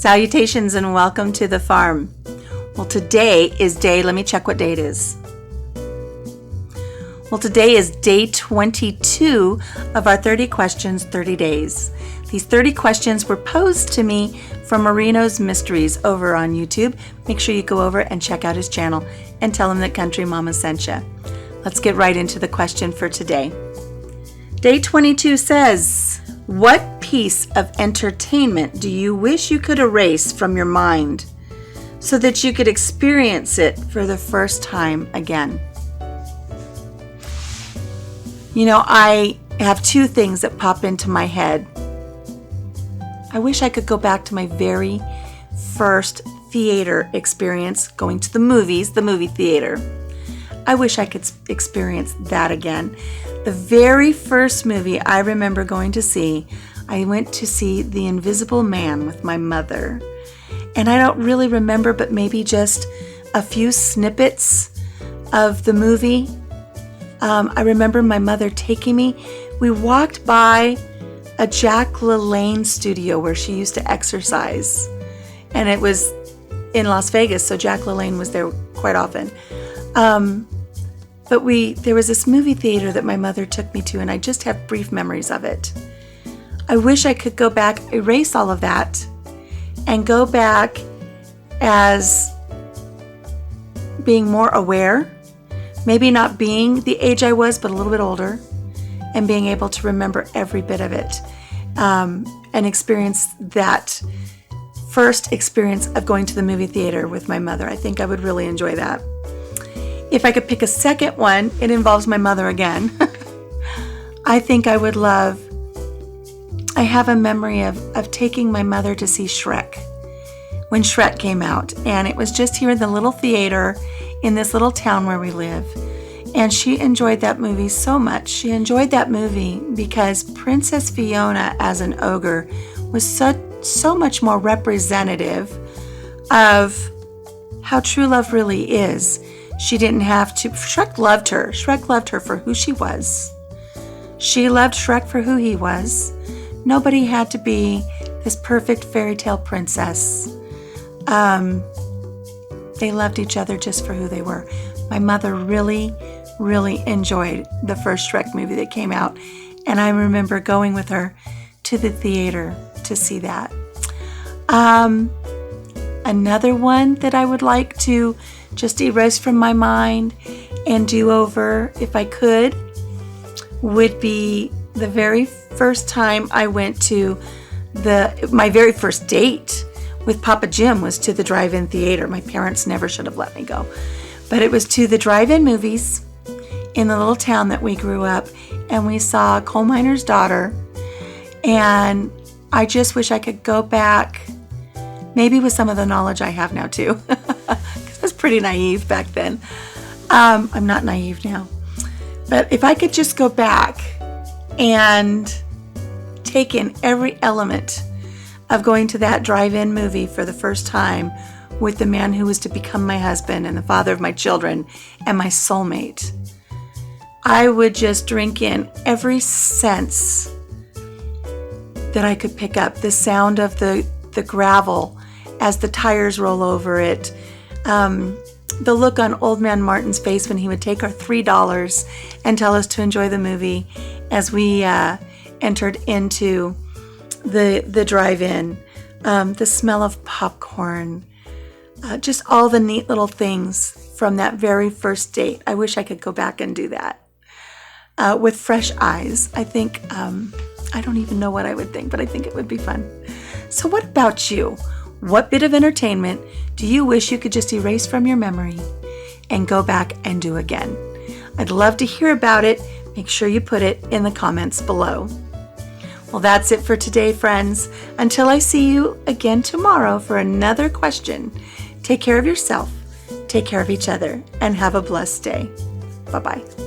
Salutations and welcome to the farm. Well, today is let me check what day it is. Well, today is day 22 of our 30 questions, 30 days. These 30 questions were posed to me from Marino's Mysteries over on YouTube. Make sure you go over and check out his channel and tell him that Country Mama sent you. Let's get right into the question for today. Day 22 says, what piece of entertainment do you wish you could erase from your mind so that you could experience it for the first time again? You know, I have two things that pop into my head. I wish I could go back to my very first theater experience, going to the movies, the movie theater. I wish I could experience that again. The very first movie I remember going to see, I went to see The Invisible Man with my mother. And I don't really remember, but maybe just a few snippets of the movie. I remember my mother taking me. We walked by a Jack LaLanne studio where she used to exercise. And it was in Las Vegas, so Jack LaLanne was there quite often. But there was this movie theater that my mother took me to, and I just have brief memories of it. I wish I could go back, erase all of that, and go back as being more aware, maybe not being the age I was, but a little bit older, and being able to remember every bit of it, and experience that first experience of going to the movie theater with my mother. I think I would really enjoy that. If I could pick a second one, it involves my mother again. I think I would love, I have a memory of taking my mother to see Shrek when Shrek came out. And it was just here in the little theater in this little town where we live. And she enjoyed that movie so much. She enjoyed that movie because Princess Fiona as an ogre was so much more representative of how true love really is. She didn't have to. Shrek loved her. Shrek loved her for who she was. She loved Shrek for who he was. Nobody had to be this perfect fairy tale princess. They loved each other just for who they were. My mother really, really enjoyed the first Shrek movie that came out. And I remember going with her to the theater to see that. Another one that I would like to just erase from my mind and do over, if I could, would be the very first time I went to my very first date with Papa Jim was to the drive-in theater. My parents never should have let me go. But it was to the drive-in movies in the little town that we grew up, and we saw Coal Miner's Daughter. And I just wish I could go back, maybe with some of the knowledge I have now too, because I was pretty naive back then. I'm not naive now. But if I could just go back and take in every element of going to that drive-in movie for the first time with the man who was to become my husband and the father of my children and my soulmate, I would just drink in every sense that I could pick up. The sound of the gravel as the tires roll over it, the look on Old Man Martin's face when he would take our $3 and tell us to enjoy the movie as we entered into the drive-in, the smell of popcorn, just all the neat little things from that very first date. I wish I could go back and do that with fresh eyes. I think, I don't even know what I would think, but I think it would be fun. So what about you? What bit of entertainment do you wish you could just erase from your memory and go back and do again? I'd love to hear about it. Make sure you put it in the comments below. Well, that's it for today, friends. Until I see you again tomorrow for another question, take care of yourself, take care of each other, and have a blessed day. Bye-bye.